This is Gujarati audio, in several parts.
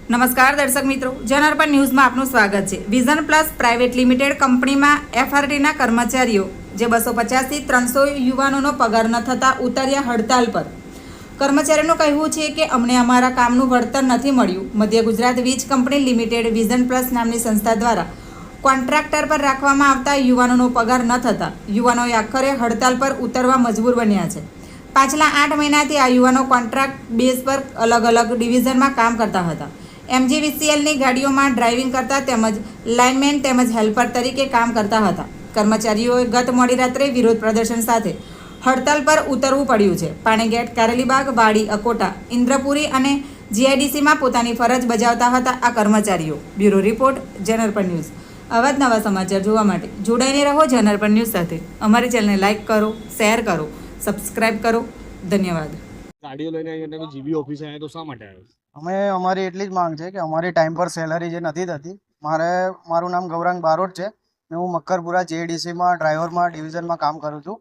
નમસ્કાર દર્શક મિત્રો, જનાર્પણ ન્યૂઝમાં આપનું સ્વાગત છે। વિઝન પ્લસ પ્રાઇવેટ લિમિટેડ કંપનીમાં એફઆરટીના કર્મચારીઓ જે 250થી 300 યુવાનોનો પગાર ન થતા ઉતર્યા હડતાલ પર। કર્મચારીઓનું કહેવું છે કે અમને અમારા કામનું વળતર નથી મળ્યું। મધ્ય ગુજરાત વીજ કંપની લિમિટેડ વિઝન પ્લસ નામની સંસ્થા દ્વારા કોન્ટ્રાક્ટર પર રાખવામાં આવતા યુવાનોનો પગાર ન થતા યુવાનોએ આખરે હડતાલ પર ઉતરવા મજબૂર બન્યા છે। પાછલા 8 મહિનાથી આ યુવાનો કોન્ટ્રાક્ટ બેઝ પર અલગ અલગ ડિવિઝનમાં કામ કરતા હતા। એમજીવીસીએલની ગાડીઓમાં ડ્રાઇવિંગ કરતા તેમજ લાઇનમેન તેમજ હેલ્પર તરીકે કામ કરતા હતા। કર્મચારીઓએ ગત મોડી રાત્રે વિરોધ પ્રદર્શન સાથે હડતાલ પર ઉતરવું પડ્યું છે। પાણીગેટ, કારેલીબાગ, વાડી, અકોટા, ઇન્દ્રપુરી અને જીઆઈડીસીમાં પોતાની ફરજ બજાવતા હતા આ કર્મચારીઓ। Bureau report, જનાર્પણ news. આવા જ નવા સમાચાર જોવા માટે જોડાઈને રહો જનાર્પણ ન્યૂઝ સાથે। અમારી ચેનલને લાઇક કરો, શેર કરો, સબસ્ક્રાઇબ કરો। ધન્યવાદ। ગાડીઓ લઈને અહીંયા તમે જીબી ઓફિસે આવ્યા તો શા માટે આવ્યા? અમે અમારી એટલી જ માંગ છે કે અમારી ટાઈમ પર સેલરી જે નથી થતી। મારું નામ ગૌરાંગ બારોટ છે ને હું મક્કરપુરા જીએડીસીમાં ડ્રાઈવરમાં ડિવિઝનમાં કામ કરું છું।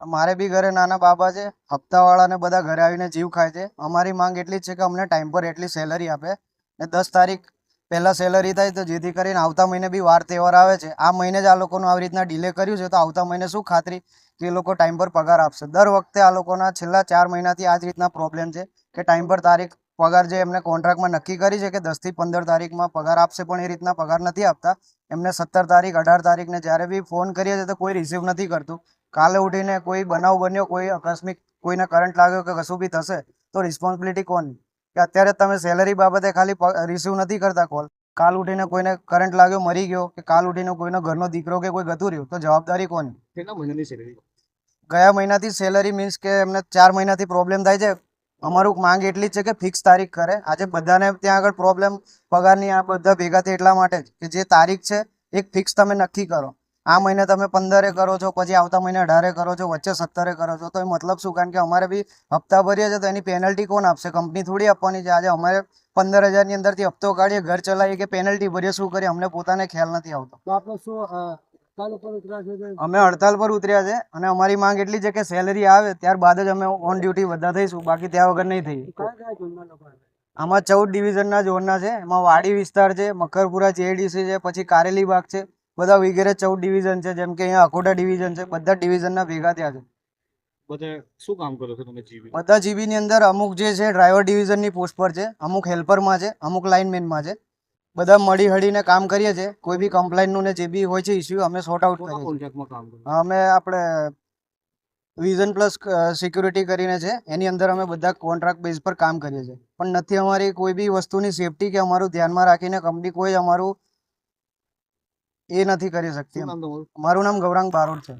મારે બી ઘરે નાના બાબા છે, હપ્તાવાળાને બધા ઘરે આવીને જીવ ખાય છે। અમારી માંગ એટલી જ છે કે અમને ટાઈમ પર એટલી સેલરી આપે ને 10 તારીખ પહેલાં સેલરી થાય તો જેથી કરીને આવતા મહિને બી વાર તહેવાર આવે છે, આ મહિને જ આ લોકોનું આવી રીતના ડિલે કર્યું છે તો આવતા મહિને શું ખાતરી કે એ લોકો ટાઈમ પર પગાર આપશે। દર વખતે આ લોકોના છેલ્લા 4 મહિનાથી આ જ રીતના પ્રોબ્લેમ છે કે ટાઈમ પર તારીખ પગાર જે એમને કોન્ટ્રાક્ટમાં નક્કી કરી છે કે 10 થી 15 તારીખમાં પગાર આપશે પણ એ રીતના પગાર નથી આપતા। એમને 17 તારીખ 18 તારીખને જ્યારે બી ફોન કરીએ છીએ તો કોઈ રિસીવ નથી કરતું। કાલે ઉઠીને કોઈ બનાવ બન્યો, કોઈ આકસ્મિક કોઈને કરંટ લાગ્યો કે કશું બી થશે તો રિસ્પોન્સિબિલિટી કોની? કે અત્યારે તમે સેલરી બાબતે ખાલી રિસીવ નથી કરતા કોલ, કાલ ઉઠીને કોઈને કરંટ લાગ્યો, મરી ગયો કે કાલ ઉઠીને કોઈનો ઘરનો દીકરો કે કોઈ ગતું રહ્યું તો જવાબદારી કોની? કેટલા મહિનાની સેલરી? ગયા મહિનાથી સેલરી મીન્સ કે એમને 4 મહિનાથી પ્રોબ્લેમ થાય છે। અમારું માંગ એટલી જ છે કે ફિક્સ તારીખ કરે। આજે બધાને ત્યાં આગળ પ્રોબ્લેમ પગારની આ બધા ભેગા થાય એટલા માટે જ કે જે તારીખ છે એક ફિક્સ તમે નક્કી કરો। આ મહિને તમે 15 કરો છો, પછી આવતા મહિને 18 કરો છો, વચ્ચે 17 કરો છો તો એ મતલબ શું? કારણ કે અમારે બી હપ્તા ભરીએ છીએ તો એની પેનલ્ટી કોણ આપશે? કંપની થોડી આપવાની છે। આજે અમારે 15,000ની અંદરથી હપ્તો કાઢીએ, ઘર ચલાવીએ કે પેનલ્ટી ભરીએ, શું કરીએ અમને પોતાને ખ્યાલ નથી આવતો। તો આપણે શું અમે હડતાલ પર ઉતર્યા છે અને અમારી માંગ એટલી છે કે સેલરી આવે ત્યારબાદ જ અમે ઓન ડ્યુટી બધા થઈશું, બાકી ત્યાં વગર નહીં થઈએ। આમાં 14 ડિવિઝનના ઝોનના છે, એમાં વાડી વિસ્તાર છે, મક્કરપુરા જીઆઈડીસી છે, પછી કારેલીબાગ છે, બધા વગેરે 14 ડિવિઝન છે। જેમ કે અહીંયા અકોટા ડિવિઝન છે, બધા ડિવિઝનના ભેગા થયા છે। બધા શું કામ કરો છો તમે જીબી? બધા જીબીની અંદર અમુક જે છે ડ્રાઈવર ડિવિઝનની પોસ્ટ પર છે, અમુક હેલ્પરમાં છે, અમુક લાઇનમેનમાં છે। બધા મળી હળીને કામ કરીએ છીએ। કોઈ બી કમ્પ્લાઇન્ટનું ને જે બી હોય છે ઇસ્યુ અમે સોર્ટ આઉટ કરીએ છીએ। કોન્ટ્રાક્ટમાં કામ કરો? અમે આપણે વિઝન પ્લસ સિક્યુરિટી કરીને છે, એની અંદર અમે બધા કોન્ટ્રાક્ટ બેઝ પર કામ કરીએ છીએ પણ નથી અમારી કોઈ બી વસ્તુની સેફટી કે અમારું ધ્યાનમાં રાખીને કંપની કોઈ અમારું એ નથી કરી શકતી। શું નામ તમારું? મારું નામ ગૌરાંગ બારોટ છે।